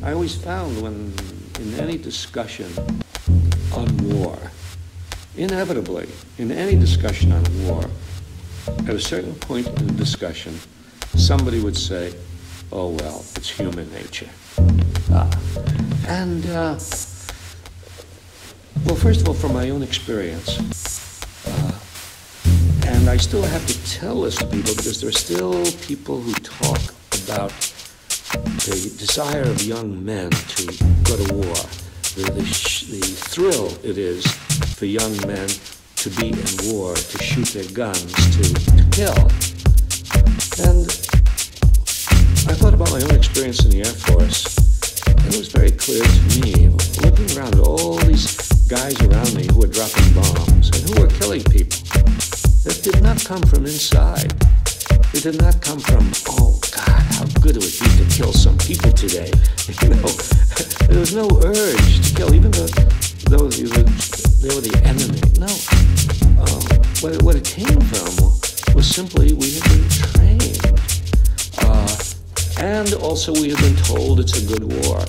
I always found when in any discussion on war, inevitably, in any discussion on war, at a certain point in the discussion, somebody would say, oh, well, it's human nature. Well, first of all, from my own experience, and I still have to tell this to people because there are still people who talk about the desire of young men to go to war, the thrill it is for young men to be in war, to shoot their guns, to kill. And I thought about my own experience in the Air Force, and it was very clear to me, looking around at all these guys around me who were dropping bombs and who were killing people, that did not come from inside. It did not come from, oh God, how good it would be to kill some people today. You know, there was no urge to kill, even though they were the enemy. No. What it came from was simply we had been trained. And also we had been told it's a good war.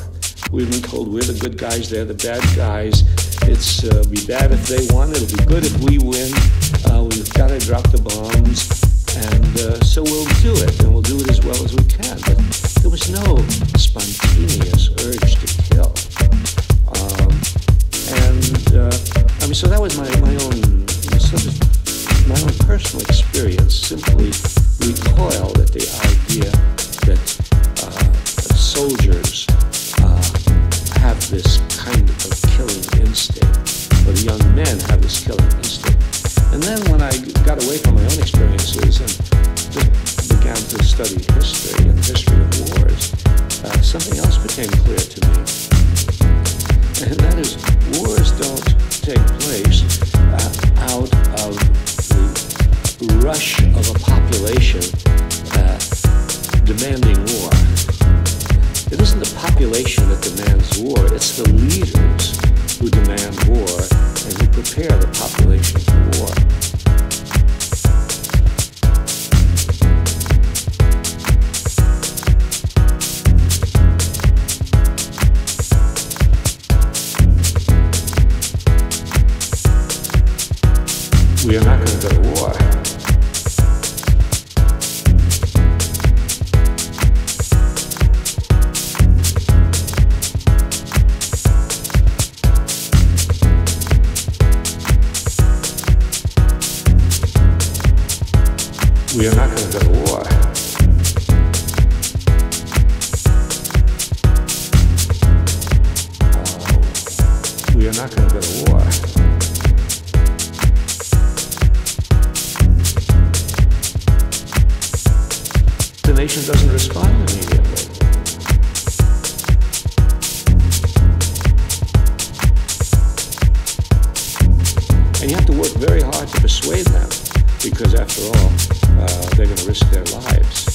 We've been told we're the good guys, they're the bad guys. It's be bad if they won, it'll be good if we win. We've got to drop the bombs, and so we'll do it, and we'll do it as well as we can. But there was no spontaneous urge to kill. So that was my own sort of my own personal experience. Simply recoiled at the idea that soldiers have this kind of killing instinct, or the young men have this killing instinct. And then when I got away from my own experiences and began to study history and the history of wars, something else became clear to me. And that is, wars don't take place out of the rush of a population demanding war. It isn't the population that demands war, it's the leaders who demand war and who prepare the population for war. We are not going to go to war. We are not going to go to war. We are not going to go to war. The nation doesn't respond immediately. And you have to work very hard to persuade them, because after all, they're going to risk their lives.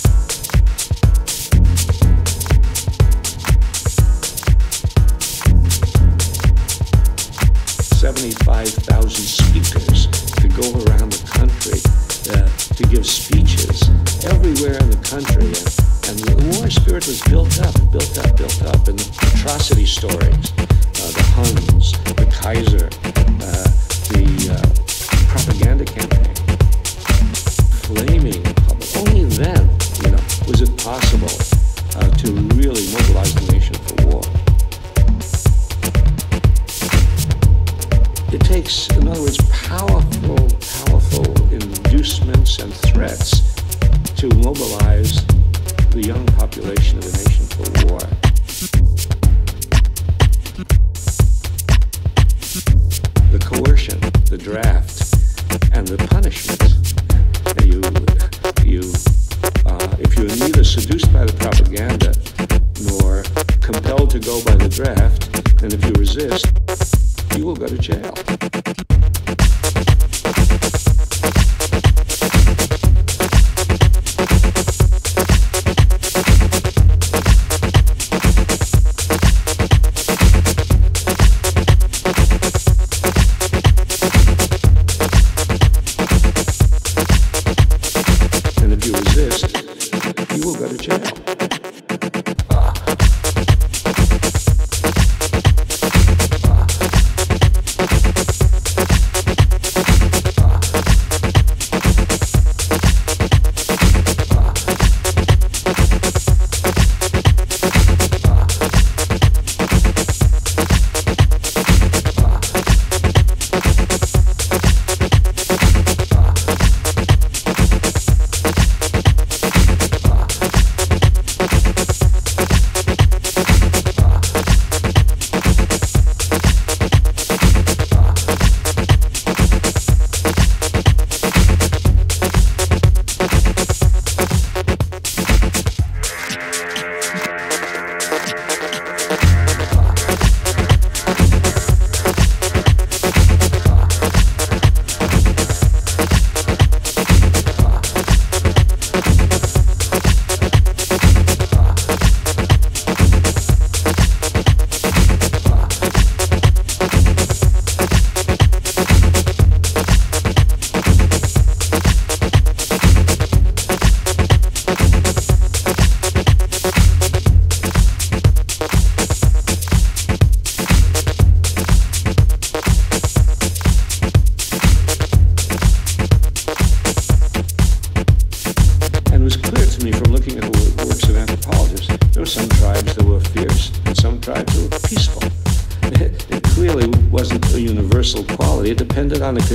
$75,000 speakers to go around the country to give speeches everywhere in the country, and the war spirit was built up, and the atrocity stories, the Huns, the Kaiser, the propaganda campaign, flaming public. Only then, was it possible to really mobilize the nation for war. It takes, in other words, powerful inducements and threats to mobilize the young population of the nation for war. The coercion, the draft, and the punishment. If you're neither seduced by the propaganda nor compelled to go by the draft, and if you resist, you will go to jail. And if you resist, you will go to jail.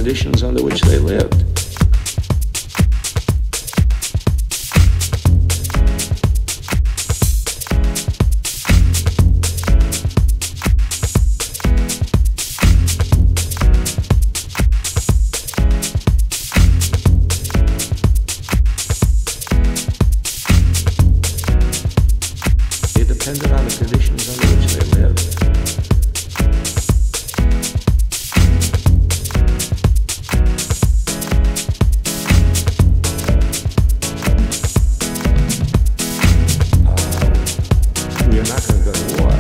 conditions under which they lived. It depended on the conditions under which they lived. We are not going to go to war.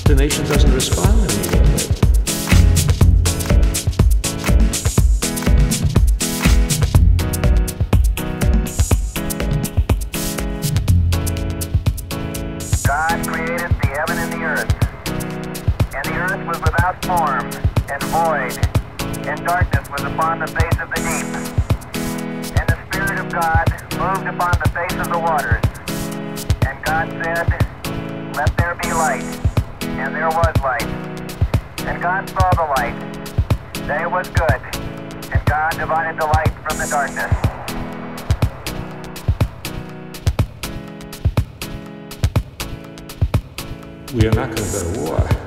The nation doesn't respond immediately. God created the heaven and the earth, and the earth was without form and void, and darkness was upon the face of the deep. And the Spirit of God moved upon the face of the waters. And God said, "Let there be light." And there was light. And God saw the light, that it was good. And God divided the light from the darkness. We are not going to go to war.